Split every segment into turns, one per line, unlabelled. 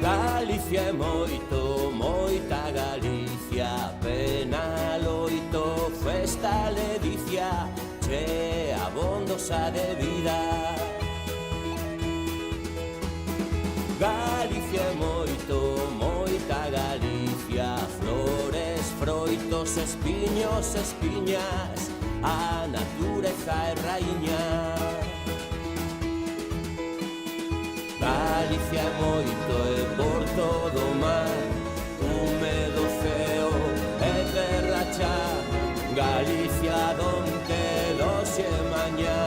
Galicia é moito, moita Galicia, pena, loito, festa, ledicia, che abondosa de vida. Galicia é moito, moita Galicia, flores, froitos, espiños, espiñas, a natureza é raíña. Galicia é moito e por todo o mar, húmedo ceo e terra chá. Galicia donde doxe mañá,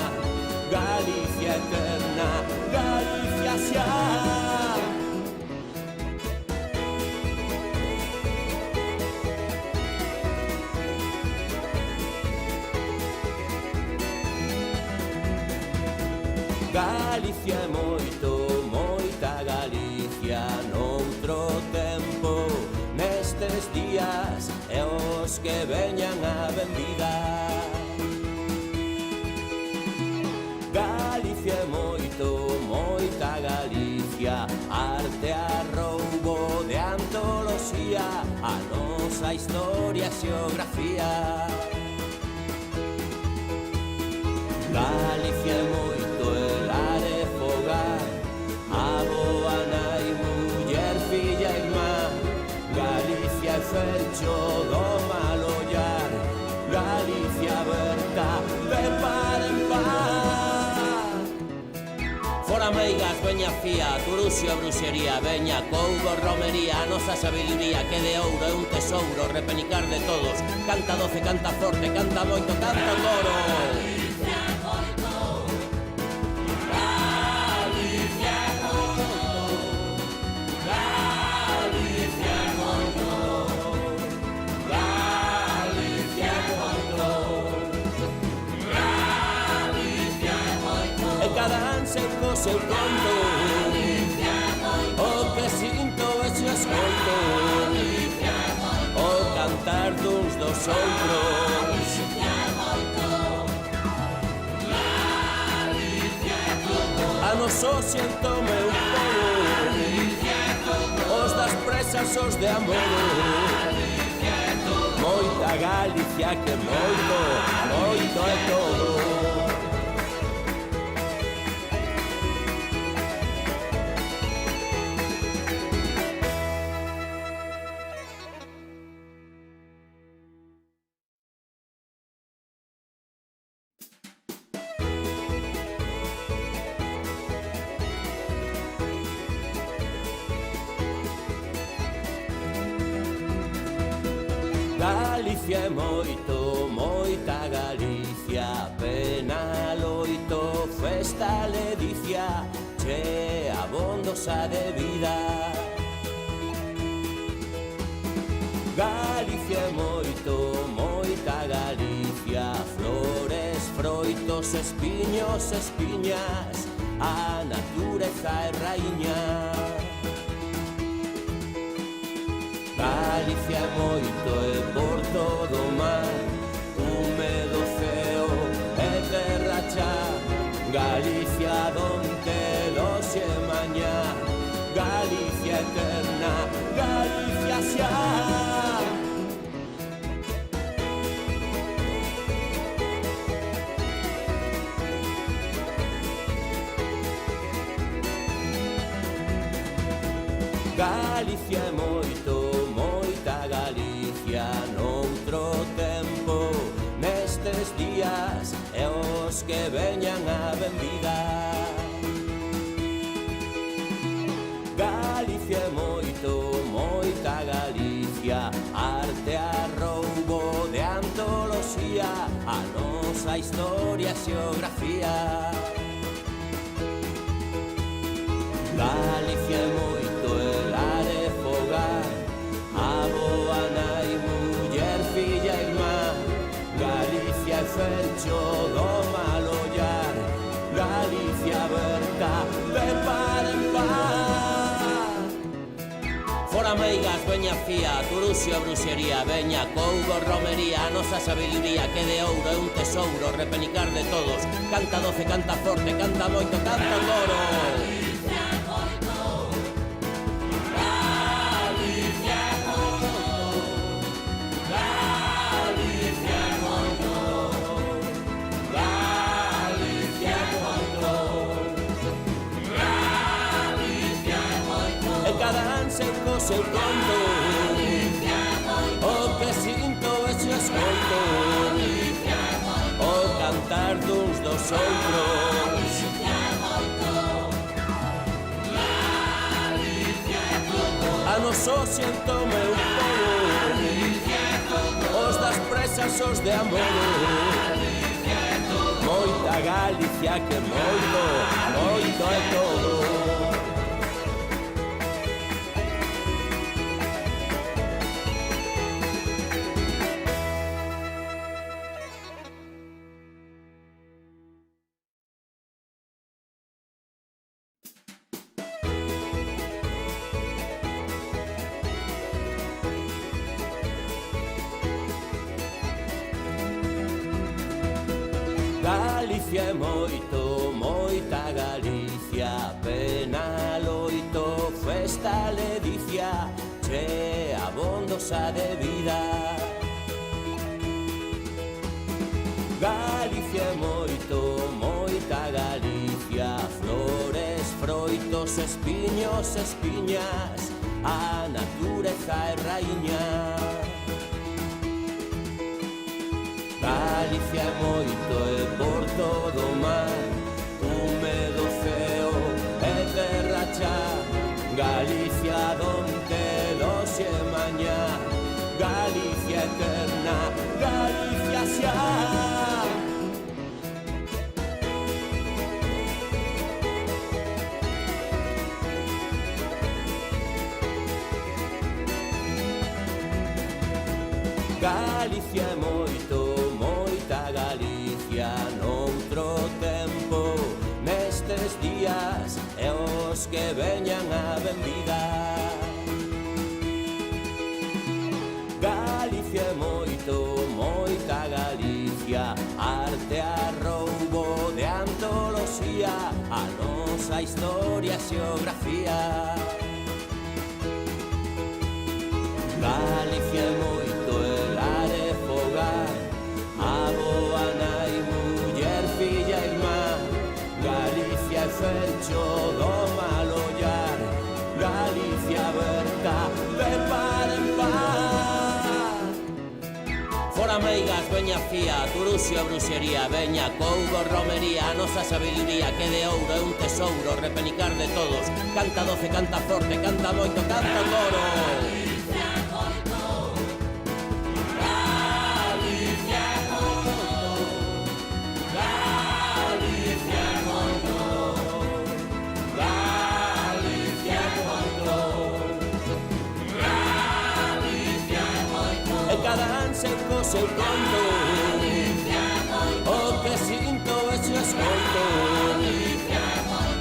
Galicia eterna, Galicia xa. Galicia é moito, moita Galicia, noutro tempo, nestes días, e os que veñan a benvida. Galicia é moito, moita Galicia, arte a roubo de antoloxía, a nosa historia, xeografía. Galicia é moito el are fogar, avoa, nai, muller, filla, irmá. Galicia é fecho do mal ollar, Galicia aberta de par en par. Fora meigas, veña fía, turuxo e bruxería, veña cougo, romería, a nosa sabiduría que de ouro é un tesouro, repenicar de todos. Canta doce, canta forte, canta moito, canta coro. Co seu conto, o que sinto e se escoito, o cantar duns dos outros. A noso siento meu povo, os das presas, os de amor. Moita Galicia que moito, moito é todo. Galicia é moito, moita Galicia, pena, loito, festa, ledicia, che abondosa de vida. Galicia é moito, moita Galicia, flores, froitos, espiños, espiñas, a natureza é raíña. Galicia é moito e por todo o mar, húmedo ceo e terra chá. Galicia donde doxe mañá, Galicia eterna, Galicia xa. Galicia é moito, moita Galicia, noutro tempo, nestes días, e os que veñan a benvida. Galicia é moito, moita Galicia, arte a roubo de antoloxía, a nosa historia, xeografía. Galicia é moito el are fogar, avoa, nai, muller, filla, irmá. Galicia é fecho do mal ollar, Galicia aberta de par en par. Fora meigas, veña fía, turuxo e bruxería, veña cougo, romería, a nosa sabiduría que de ouro é un tesouro, repenicar de todos. Canta doce, canta forte, canta moito, canta coro. co seu conto, o que sinto e se escoito, o cantar duns dos outros. A noso siento meu povo, os das presas, os de amor. Moita Galicia que moito, moito é todo. Galicia é moito, moita Galicia, pena loito, festa ledicia, che abondosa de vida. Galicia é moito, moita Galicia, flores, froitos, espiños, espiñas, a natureza é raíña. Galicia é moito e por todo o mar, húmedo ceo e terra chá. Galicia donde doce e mañá, Galicia eterna, Galicia xa. Galicia é moito, moita Galicia, noutro tempo, nestes días, e os que veñan a benvida. Galicia é moito, moita Galicia, arte a roubo de antoloxía, a nosa historia e xeografía. Galicia é moito, avoa, nai, muller, filla, irmá. Galicia é fecho do mal ollar, Galicia aberta de par en par. Fora meigas, veña fía, turuxio, bruxería, veña cougo, romería, a nosa sabiduría que de ouro é un tesouro, repenicar de todos. Canta doce, canta forte, canta moito, canta coro. Co seu conto, o que sinto e se escoito,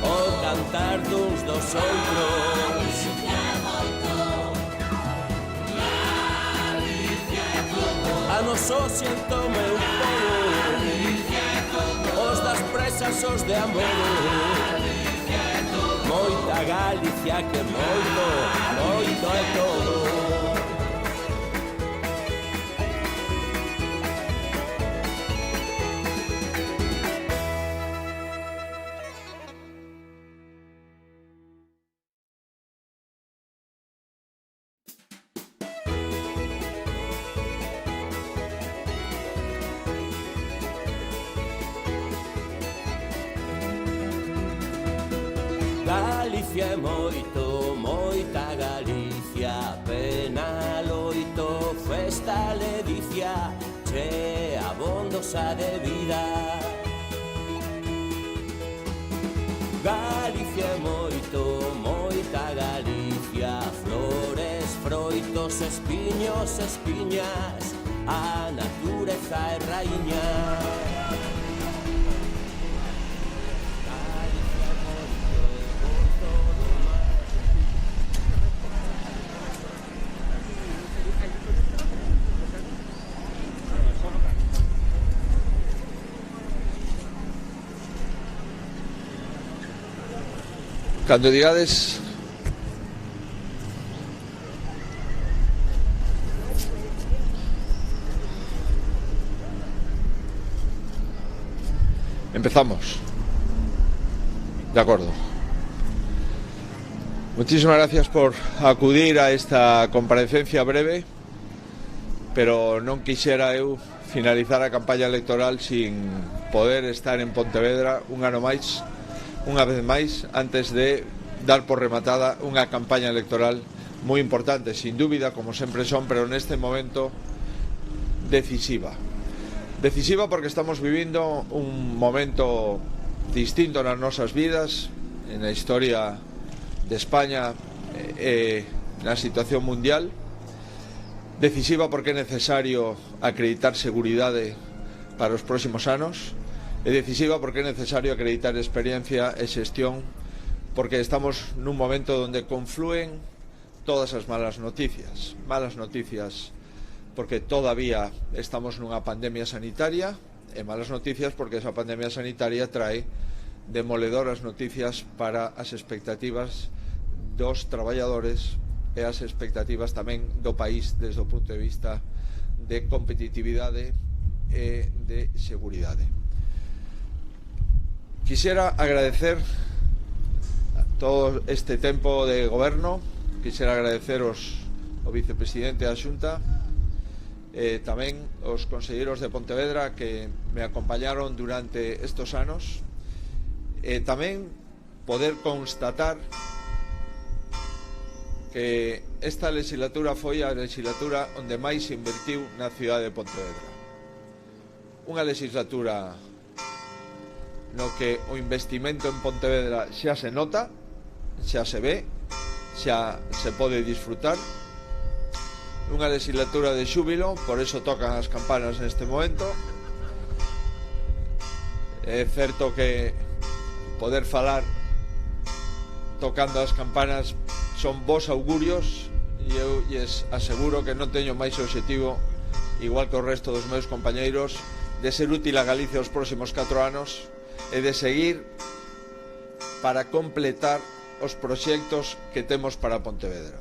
o cantar duns dos outros. A noso siento meu povo, os das presas, os de amor. Moita Galicia que moito, moito é todo. Galicia é moito, moita Galicia, pena loito, festa ledicia, che abondosa de vida. Galicia é moito, moita Galicia, flores, froitos, espiños, espiñas, a natureza é raíña.
Cando digades empezamos. De acordo. Muchísimas gracias por acudir a esta comparecencia breve, pero non quixera eu finalizar a campaña electoral sin poder estar en Pontevedra unha vez máis, antes de dar por rematada unha campaña electoral moi importante, sin dúbida, como sempre son, pero neste momento decisiva. Decisiva porque estamos vivindo un momento distinto nas nosas vidas, en a historia de España na situación mundial. Decisiva porque é necesario acreditar seguridade para os próximos anos. É decisiva porque é necesario acreditar experiencia e xestión, porque estamos nun momento onde conflúen todas as malas noticias porque todavía estamos nunha pandemia sanitaria, e malas noticias porque esa pandemia sanitaria trae demoledoras noticias para as expectativas dos traballadores e as expectativas tamén do país desde o punto de vista de competitividade e de seguridade. Quixera agradecer todo este tempo de goberno, quixera agradeceros ao vicepresidente da Xunta e tamén os conselleiros de Pontevedra que me acompañaron durante estos anos, e tamén poder constatar que esta legislatura foi a legislatura onde máis se invertiu na cidade de Pontevedra. Unha legislatura no que o investimento en Pontevedra xa se nota, xa se ve, xa se pode disfrutar. Unha legislatura de xúbilo, por eso tocan as campanas neste momento. É certo que poder falar tocando as campanas son bons augurios, e eu lles aseguro que non teño máis obxectivo, igual que o resto dos meus compañeiros, de ser útil a Galicia os próximos 4 anos e de seguir para completar os proxectos que temos para Pontevedra.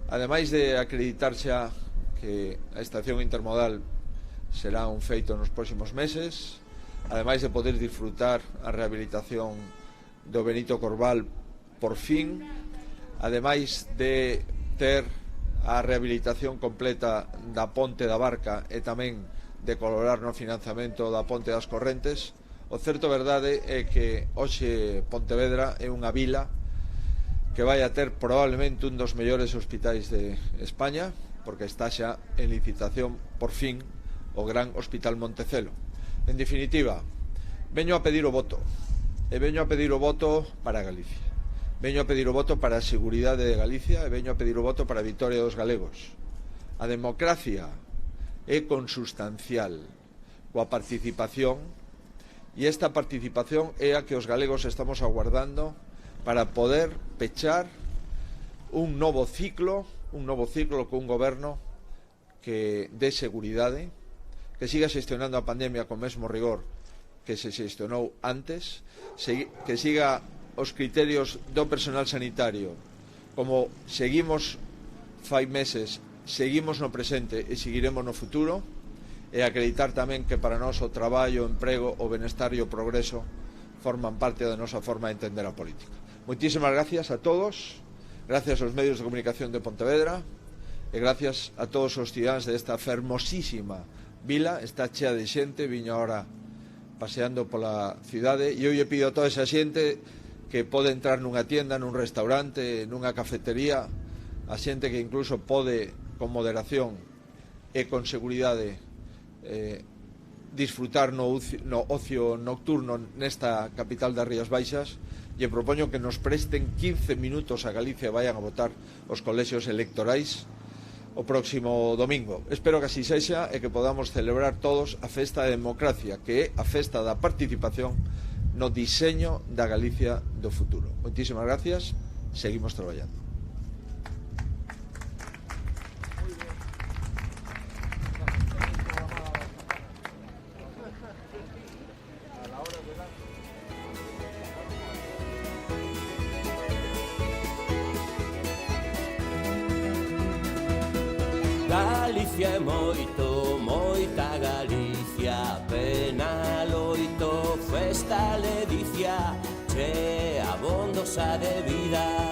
Ademais de acreditar xa que a estación intermodal será un feito nos próximos meses, ademais de poder disfrutar a rehabilitación do Benito Corval por fin, ademais de ter a rehabilitación completa da Ponte da Barca e tamén de colaborar no financiamento da Ponte das Correntes, o certo verdade é que hoxe Pontevedra é unha vila que vai a ter probablemente un dos mellores hospitais de España, porque está xa en licitación por fin o gran Hospital Montecelo. En definitiva, veño a pedir o voto, e veño a pedir o voto para Galicia. Veño a pedir o voto para a seguridade de Galicia, e veño a pedir o voto para a vitoria dos galegos. A democracia é consustancial coa participación, e esta participación é a que os galegos estamos aguardando para poder pechar un novo ciclo con un goberno que dé seguridade, que siga xestionando a pandemia con mesmo rigor que se xestionou antes, que siga os criterios do personal sanitario como seguimos fai meses, seguimos no presente e seguiremos no futuro, e acreditar tamén que para nós o traballo, o emprego, o benestar e o progreso forman parte da nosa forma de entender a política. Moitísimas gracias a todos, gracias aos medios de comunicación de Pontevedra e gracias a todos os cidadáns desta fermosísima vila. Está chea de xente, viño ahora paseando pola cidade, e eu lle pido a toda esa xente que pode entrar nunha tienda, nun restaurante, nunha cafetería, a xente que incluso pode, con moderación e con seguridade, disfrutar no ocio nocturno nesta capital das Rías Baixas, e propoño que nos presten 15 minutos a Galicia e vayan a votar os colexios electorais o próximo domingo. Espero que así sexa e que podamos celebrar todos a festa da democracia, que é a festa da participación no diseño da Galicia do futuro. Moitísimas gracias, seguimos traballando.
Galicia é moito, moita Galicia, pena loito, festa ledicia, che abondosa de vida.